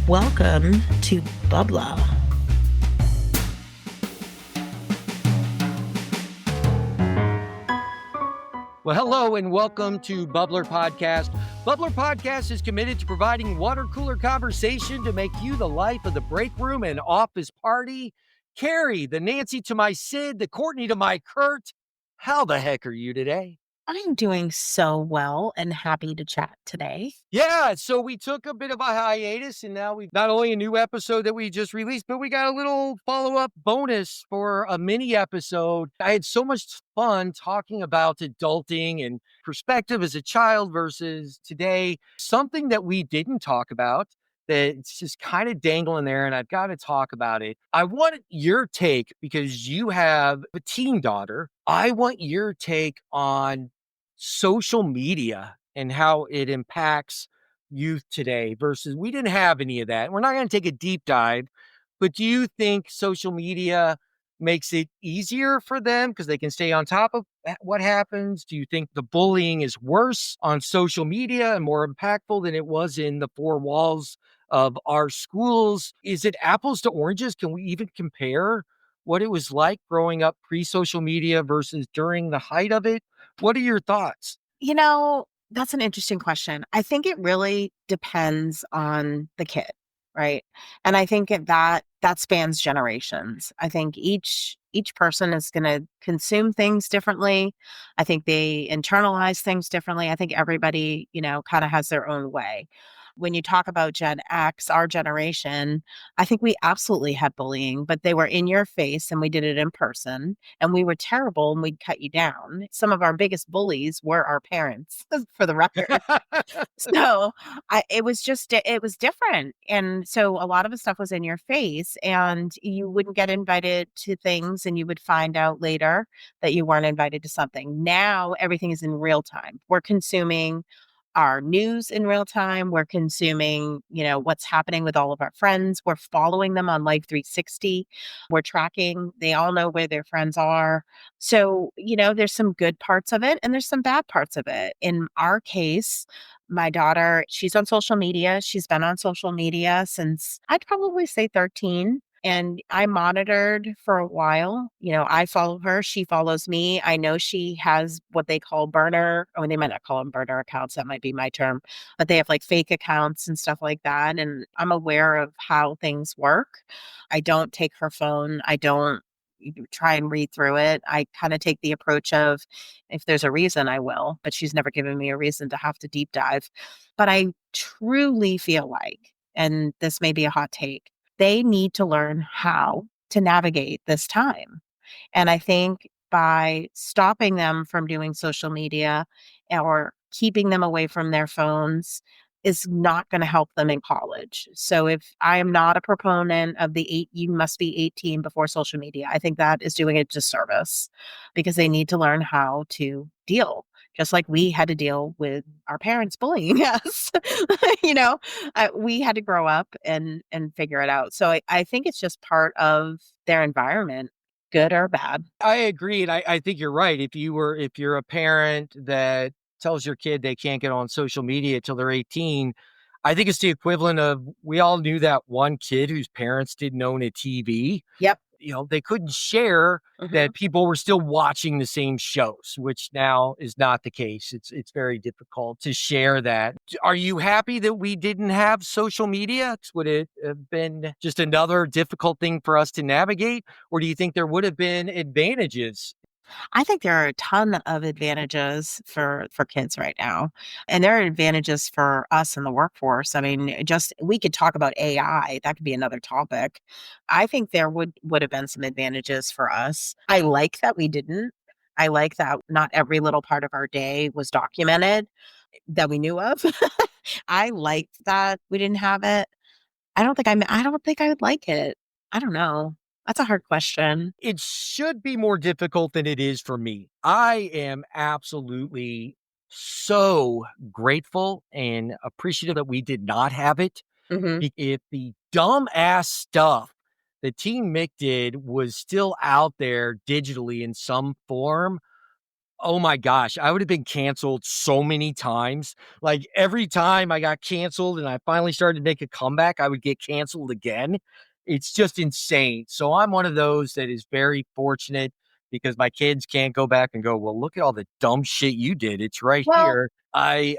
Welcome to Bubbler. Well, hello and welcome to Bubbler Podcast. Bubbler Podcast is committed to providing water cooler conversation to make you the life of the break room and office party. Kerri, the Nancy to my Sid, the Courtney to my Kurt. How the heck are you today? I'm doing so well and happy to chat today. Yeah, so we took a bit of a hiatus and now we've not only a new episode that we just released, but we got a little follow-up bonus for a mini episode. I had so much fun talking about adulting and perspective as a child versus today. Something that we didn't talk about that's just kind of dangling there, and I've got to talk about it. I want your take because you have a teen daughter. I want your take on social media and how it impacts youth today versus we didn't have any of that. We're not going to take a deep dive, but do you think social media makes it easier for them because they can stay on top of what happens? Do you think the bullying is worse on social media and more impactful than it was in the four walls of our schools? Is it apples to oranges? Can we even compare what it was like growing up pre-social media versus during the height of it? What are your thoughts? That's an interesting question. I think it really depends on the kid, right? And I think that spans generations. I think each person is going to consume things differently. I think they internalize things differently. I think everybody, kind of has their own way. When you talk about Gen X, our generation, I think we absolutely had bullying, but they were in your face and we did it in person and we were terrible and we'd cut you down. Some of our biggest bullies were our parents, for the record. So it was different. And so a lot of the stuff was in your face and you wouldn't get invited to things and you would find out later that you weren't invited to something. Now everything is in real time. We're consuming our news in real time. We're consuming, what's happening with all of our friends. We're following them on Life 360. We're tracking. They all know where their friends are. So, there's some good parts of it and there's some bad parts of it. In our case, my daughter, she's on social media. She's been on social media since I'd probably say 13. And I monitored for a while. I follow her. She follows me. I know she has what they call burner. Oh, they might not call them burner accounts. That might be my term. But they have like fake accounts and stuff like that. And I'm aware of how things work. I don't take her phone. I don't try and read through it. I kind of take the approach of if there's a reason, I will. But she's never given me a reason to have to deep dive. But I truly feel like, and this may be a hot take, they need to learn how to navigate this time. And I think by stopping them from doing social media or keeping them away from their phones is not going to help them in college. So if I am not a proponent of you must be 18 before social media, I think that is doing a disservice because they need to learn how to deal just like we had to deal with our parents bullying us. We had to grow up and figure it out. So I think it's just part of their environment, good or bad. I agree. And I think you're right. If you're a parent that tells your kid they can't get on social media till they're 18, I think it's the equivalent of we all knew that one kid whose parents didn't own a TV. Yep. They couldn't share that people were still watching the same shows, which now is not the case. It's very difficult to share that. Are you happy that we didn't have social media? Would it have been just another difficult thing for us to navigate? Or do you think there would have been advantages? I think there are a ton of advantages for kids right now. And there are advantages for us in the workforce. I mean, we could talk about AI. That could be another topic. I think there would have been some advantages for us. I like that we didn't. I like that not every little part of our day was documented that we knew of. I liked that we didn't have it. I don't think I would like it. I don't know. That's a hard question. It should be more difficult than it is for me. I am absolutely so grateful and appreciative that we did not have it. Mhm. If the dumbass stuff that Team Mick did was still out there digitally in some form, Oh my gosh, I would have been canceled so many times. Like, every time I got canceled and I finally started to make a comeback, I would get canceled again. It's just insane. So I'm one of those that is very fortunate because my kids can't go back and go, "Well, look at all the dumb shit you did. It's right Well, here." I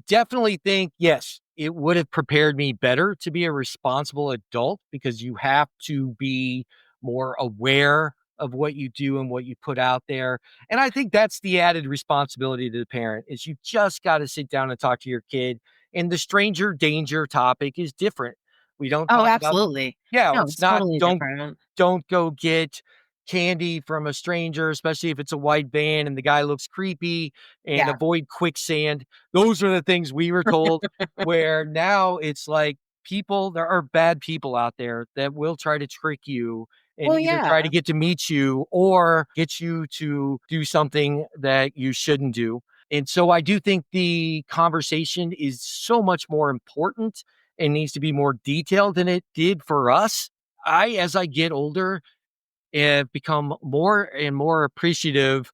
definitely think, yes, it would have prepared me better to be a responsible adult because you have to be more aware of what you do and what you put out there. And I think that's the added responsibility to the parent is you just got to sit down and talk to your kid. And the stranger danger topic is different. We don't oh, talk about, absolutely. yeah, No, it's it's not, totally different. don't go get candy from a stranger, especially if it's a white van and the guy looks creepy, and Yeah. avoid quicksand. Those are the things we were told, where now it's like there are bad people out there that will try to trick you and Well, either try to yeah. get to meet you or get you to do something that you shouldn't do. And so I do think the conversation is so much more important and needs to be more detailed than it did for us. As I get older, have become more and more appreciative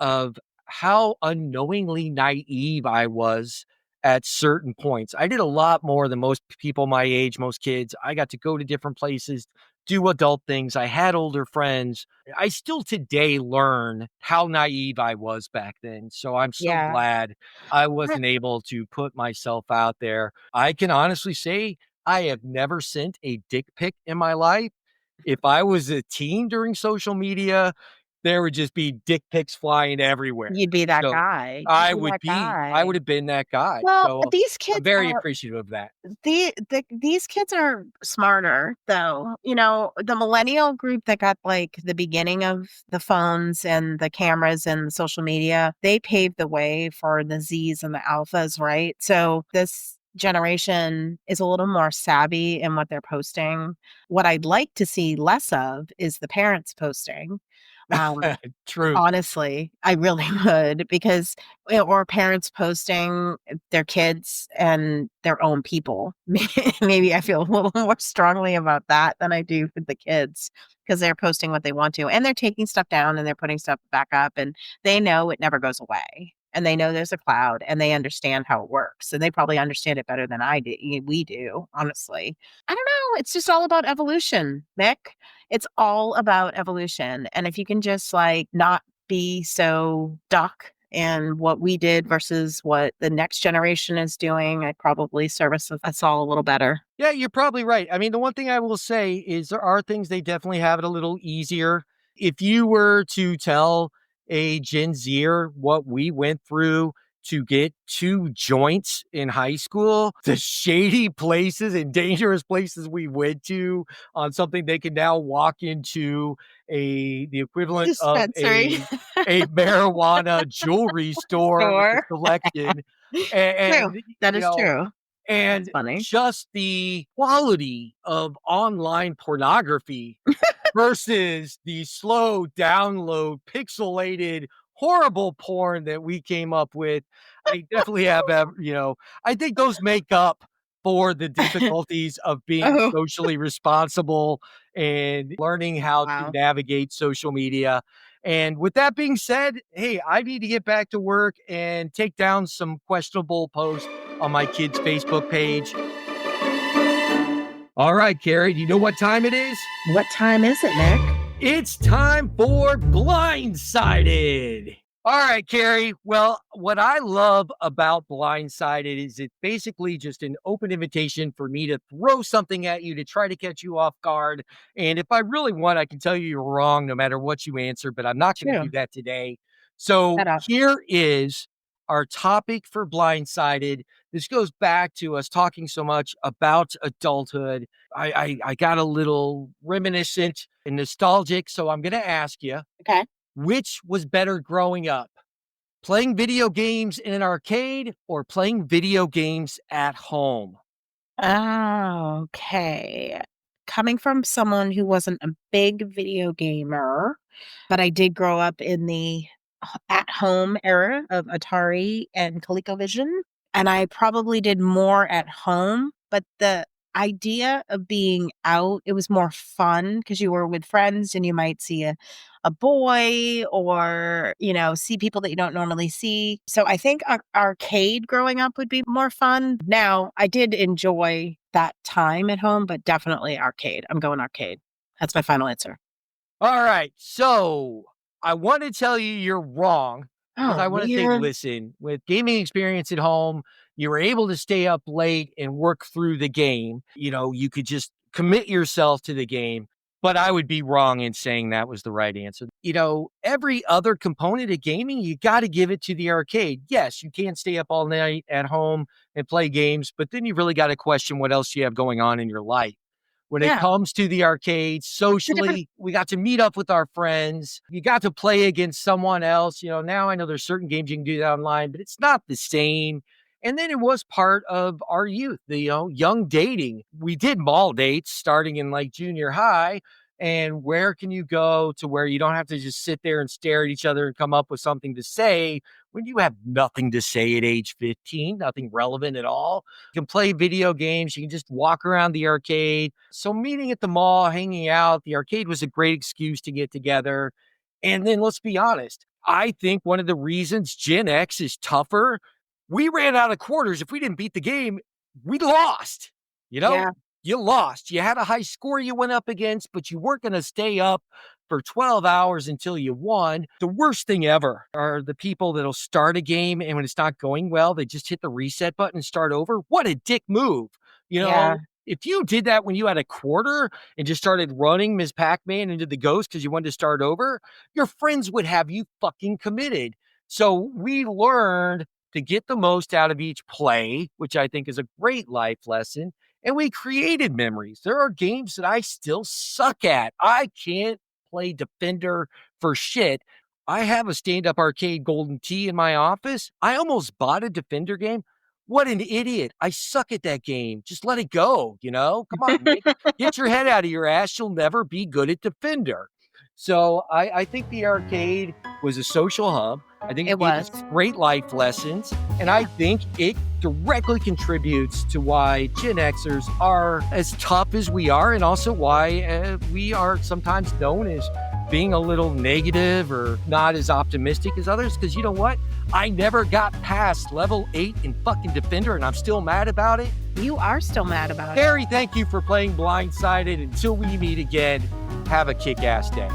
of how unknowingly naive I was at certain points. I did a lot more than most people my age, most kids. I got to go to different places, do adult things. I had older friends. I still today learn how naive I was back then. So I'm so Yeah. glad I wasn't able to put myself out there. I can honestly say I have never sent a dick pic in my life. If I was a teen during social media, there would just be dick pics flying everywhere. You'd be that So guy. You'd be that I would guy. have been that guy. Well, So these I'm kids very are appreciative of that. these kids are smarter though. You know, the millennial group that got like the beginning of the phones and the cameras and social media, they paved the way for the Z's and the alphas, right? So this generation is a little more savvy in what they're posting. What I'd like to see less of is the parents posting. Um, Truth. Honestly, I really would because or parents posting their kids and their own people. Maybe I feel a little more strongly about that than I do for the kids because they're posting what they want to and they're taking stuff down and they're putting stuff back up and they know it never goes away. And they know there's a cloud and they understand how it works. And they probably understand it better than I do. We do, honestly. I don't know. It's just all about evolution, Mick. It's all about evolution. And if you can just like not be so stuck in what we did versus what the next generation is doing, I'd probably service us all a little better. Yeah, you're probably right. I mean, the one thing I will say is there are things they definitely have it a little easier. If you were to tell a Gen Zer what we went through to get 2 joints in high school, the shady places and dangerous places we went to on something they can now walk into the equivalent of Dispensary. a marijuana jewelry store with a Sure. selection. True. And That you is know, true. That's and funny. just the quality of online pornography versus the slow download, pixelated, horrible porn that we came up with. I definitely I think those make up for the difficulties of being Oh, socially responsible and learning how to wow. navigate social media. And with that being said, hey, I need to get back to work and take down some questionable posts on my kid's Facebook page. All right, Carrie, do you know what time it is? What time is it, Nick? It's time for Blindsided. All right, Carrie. Well, what I love about Blindsided is it's basically just an open invitation for me to throw something at you to try to catch you off guard. And if I really want, I can tell you you're wrong no matter what you answer, but I'm not going to do True. that today. So Shut up. here is our topic for Blindsided. This goes back to us talking so much about adulthood. I got a little reminiscent and nostalgic, so I'm going to ask you, Okay. which was better growing up? Playing video games in an arcade or playing video games at home? Oh, okay. Coming from someone who wasn't a big video gamer, but I did grow up in the at home era of Atari and ColecoVision, and I probably did more at home, but idea of being out, it was more fun because you were with friends and you might see a boy or, see people that you don't normally see. So I think arcade growing up would be more fun. Now, I did enjoy that time at home, but definitely arcade. I'm going arcade. That's my final answer. All right. So I want to tell you you're wrong because Oh, I want to say, man. listen, with gaming experience at home, you were able to stay up late and work through the game. You could just commit yourself to the game. But I would be wrong in saying that was the right answer. Every other component of gaming, you got to give it to the arcade. Yes, you can't stay up all night at home and play games, but then you really got to question what else you have going on in your life. When it Yeah. comes to the arcade, It's a different. socially, we got to meet up with our friends. You got to play against someone else. Now I know there's certain games you can do that online, but it's not the same. And then it was part of our youth, the young dating. We did mall dates starting in like junior high. And where can you go to where you don't have to just sit there and stare at each other and come up with something to say when you have nothing to say at age 15, nothing relevant at all? You can play video games. You can just walk around the arcade. So meeting at the mall, hanging out, the arcade was a great excuse to get together. And then let's be honest. I think one of the reasons Gen X is tougher, we ran out of quarters. If we didn't beat the game, we lost. You know, Yeah. you lost. You had a high score you went up against, but you weren't going to stay up for 12 hours until you won. The worst thing ever are the people that'll start a game and when it's not going well, they just hit the reset button and start over. What a dick move. Yeah. If you did that when you had a quarter and just started running Ms. Pac-Man into the ghost because you wanted to start over, your friends would have you fucking committed. So we learned to get the most out of each play, which I think is a great life lesson. And we created memories. There are games that I still suck at. I can't play Defender for shit. I have a stand-up arcade Golden Tee in my office. I almost bought a Defender game. What an idiot. I suck at that game. Just let it go, Come on, Nick. Get your head out of your ass. You'll never be good at Defender. So I think the arcade was a social hub. I think It it gave us was. great life lessons. And I think it directly contributes to why Gen Xers are as tough as we are and also why we are sometimes known as being a little negative or not as optimistic as others. Because you know what? I never got past level 8 in fucking Defender and I'm still mad about it. You are still mad about it. Kerri, thank you for playing Blindsided. Until we meet again, have a kick-ass day.